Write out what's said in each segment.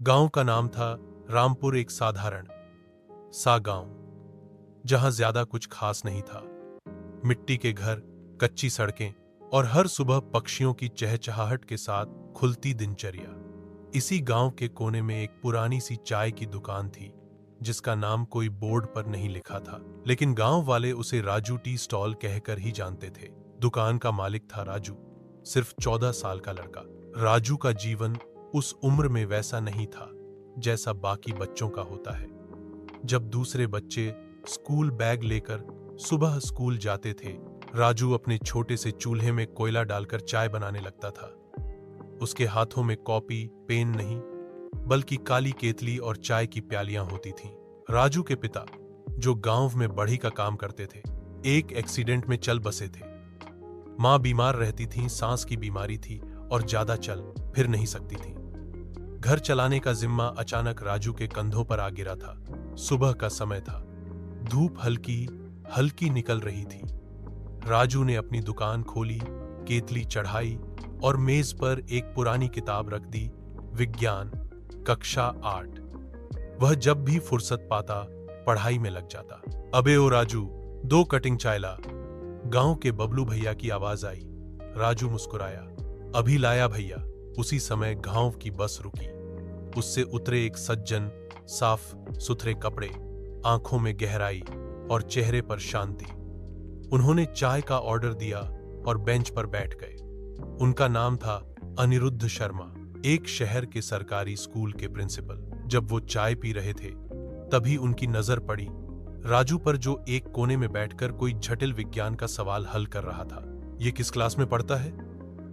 गांव का नाम था रामपुर, एक साधारण सा गांव जहां ज्यादा कुछ खास नहीं था। मिट्टी के घर, कच्ची सड़कें और हर सुबह पक्षियों की चहचहाहट के साथ खुलती दिनचर्या। इसी गांव के कोने में एक पुरानी सी चाय की दुकान थी जिसका नाम कोई बोर्ड पर नहीं लिखा था, लेकिन गांव वाले उसे राजू टी स्टॉल कहकर ही जानते थे। दुकान का मालिक था राजू, सिर्फ 14 साल का लड़का। राजू का जीवन उस उम्र में वैसा नहीं था जैसा बाकी बच्चों का होता है। जब दूसरे बच्चे स्कूल बैग लेकर सुबह स्कूल जाते थे, राजू अपने छोटे से चूल्हे में कोयला डालकर चाय बनाने लगता था। उसके हाथों में कॉपी पेन नहीं, बल्कि काली केतली और चाय की प्यालियां होती थीं। राजू के पिता, जो गांव में बढ़ई का काम करते थे, एक एक्सीडेंट में चल बसे थे। मां बीमार रहती थीं, सांस की बीमारी थी और ज्यादा चल फिर नहीं सकती थी। घर चलाने का जिम्मा अचानक राजू के कंधों पर आ गिरा था। सुबह का समय था, धूप हल्की हल्की निकल रही थी। राजू ने अपनी दुकान खोली, केतली चढ़ाई और मेज पर एक पुरानी किताब रख दी, विज्ञान कक्षा 8। वह जब भी फुर्सत पाता पढ़ाई में लग जाता। अबे ओ राजू, 2 कटिंग चाय ला। गांव के बबलू भैया की आवाज आई। राजू मुस्कुराया, अभी लाया भैया। उसी समय गांव की बस रुकी। उससे उतरे एक सज्जन, साफ सुथरे कपड़े, आंखों में गहराई और चेहरे पर शांति। उन्होंने चाय का ऑर्डर दिया और बेंच पर बैठ गए। उनका नाम था अनिरुद्ध शर्मा, एक शहर के सरकारी स्कूल के प्रिंसिपल। जब वो चाय पी रहे थे, तभी उनकी नजर पड़ी राजू पर, जो एक कोने में बैठकर कोई जटिल विज्ञान का सवाल हल कर रहा था। ये किस क्लास में पढ़ता है?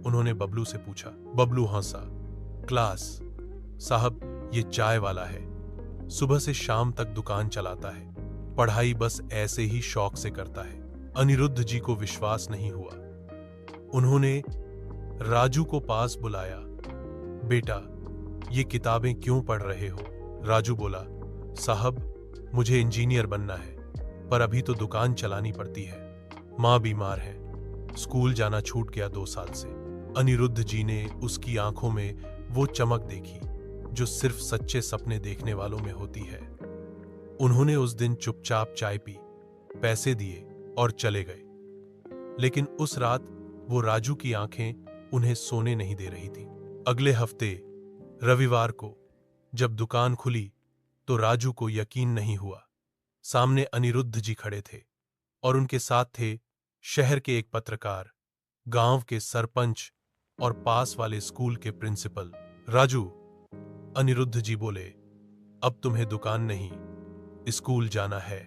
उन्होंने बबलू से पूछा। बबलू हंसा, क्लास साहब, ये चाय वाला है, सुबह से शाम तक दुकान चलाता है, पढ़ाई बस ऐसे ही शौक से करता है। अनिरुद्ध जी को विश्वास नहीं हुआ। उन्होंने राजू को पास बुलाया। बेटा, ये किताबें क्यों पढ़ रहे हो? राजू बोला, साहब, मुझे इंजीनियर बनना है, पर अभी तो दुकान चलानी पड़ती है। मां बीमार है, स्कूल जाना छूट गया 2 साल से। अनिरुद्ध जी ने उसकी आंखों में वो चमक देखी जो सिर्फ सच्चे सपने देखने वालों में होती है। उन्होंने उस दिन चुपचाप चाय पी, पैसे दिए और चले गए। लेकिन उस रात वो राजू की आंखें उन्हें सोने नहीं दे रही थी। अगले हफ्ते रविवार को जब दुकान खुली तो राजू को यकीन नहीं हुआ। सामने अनिरुद्ध जी खड़े थे और उनके साथ थे शहर के एक पत्रकार, गांव के सरपंच और पास वाले स्कूल के प्रिंसिपल। राजू, अनिरुद्ध जी बोले, अब तुम्हें दुकान नहीं, स्कूल जाना है।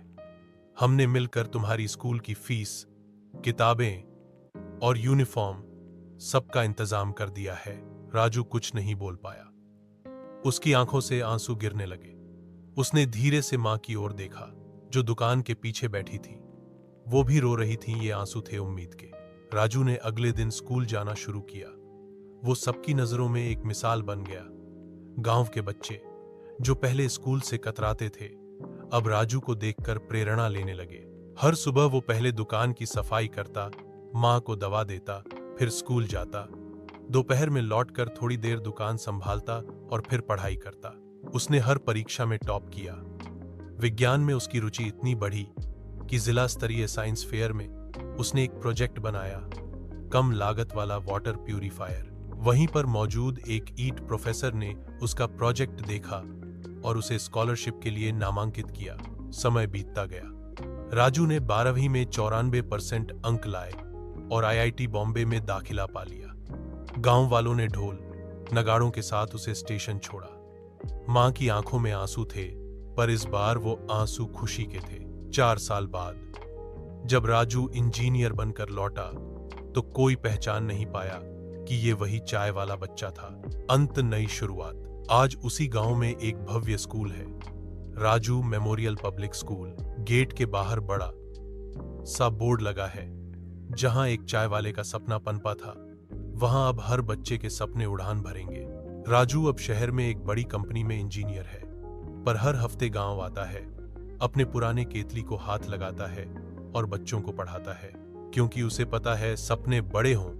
हमने मिलकर तुम्हारी स्कूल की फीस, किताबें और यूनिफॉर्म सबका इंतजाम कर दिया है। राजू कुछ नहीं बोल पाया। उसकी आंखों से आंसू गिरने लगे। उसने धीरे से मां की ओर देखा, जो दुकान के पीछे बैठी थी। वो भी रो रही थी। ये आंसू थे उम्मीद के। राजू ने अगले दिन स्कूल जाना शुरू किया। वो सबकी नजरों में एक मिसाल बन गया। गांव के बच्चे, जो पहले स्कूल से कतराते थे, अब राजू को देखकर प्रेरणा लेने लगे। हर सुबह वो पहले दुकान की सफाई करता, मां को दवा देता, फिर स्कूल जाता। दोपहर में लौटकर थोड़ी देर दुकान संभालता और फिर पढ़ाई करता। उसने हर परीक्षा में टॉप किया। विज्ञान में उसकी रुचि इतनी बढ़ी कि जिला स्तरीय साइंस फेयर में उसने एक प्रोजेक्ट बनाया, कम लागत वाला वाटर प्यूरिफायर। वहीं पर मौजूद एक ईट प्रोफेसर ने उसका प्रोजेक्ट देखा और उसे स्कॉलरशिप के लिए नामांकित किया। समय बीतता गया। राजू ने 12वीं में 94% अंक लाए और आईआईटी बॉम्बे में दाखिला पा लिया। गांव वालों ने ढोल नगाड़ों के साथ उसे स्टेशन छोड़ा। मां की आंखों में आंसू थे, पर इस बार वो आंसू खुशी के थे। 4 साल बाद जब राजू इंजीनियर बनकर लौटा तो कोई पहचान नहीं पाया कि ये वही चाय वाला बच्चा था। अंत नई शुरुआत। आज उसी गांव में एक भव्य स्कूल है, Raju memorial public school. Gate के बाहर बड़ा सा बोर्ड लगा है। जहां एक चाय वाले का सपना पनपा था, वहां अब हर बच्चे के सपने उड़ान भरेंगे। राजू अब शहर में एक बड़ी कंपनी में इंजीनियर है, पर हर हफ्ते गांव आता है, अपने पुराने केतली को हाथ लगाता है और बच्चों को पढ़ाता है, क्योंकि उसे पता है सपने बड़े हों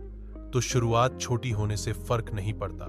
तो शुरुआत छोटी होने से फर्क नहीं पड़ता।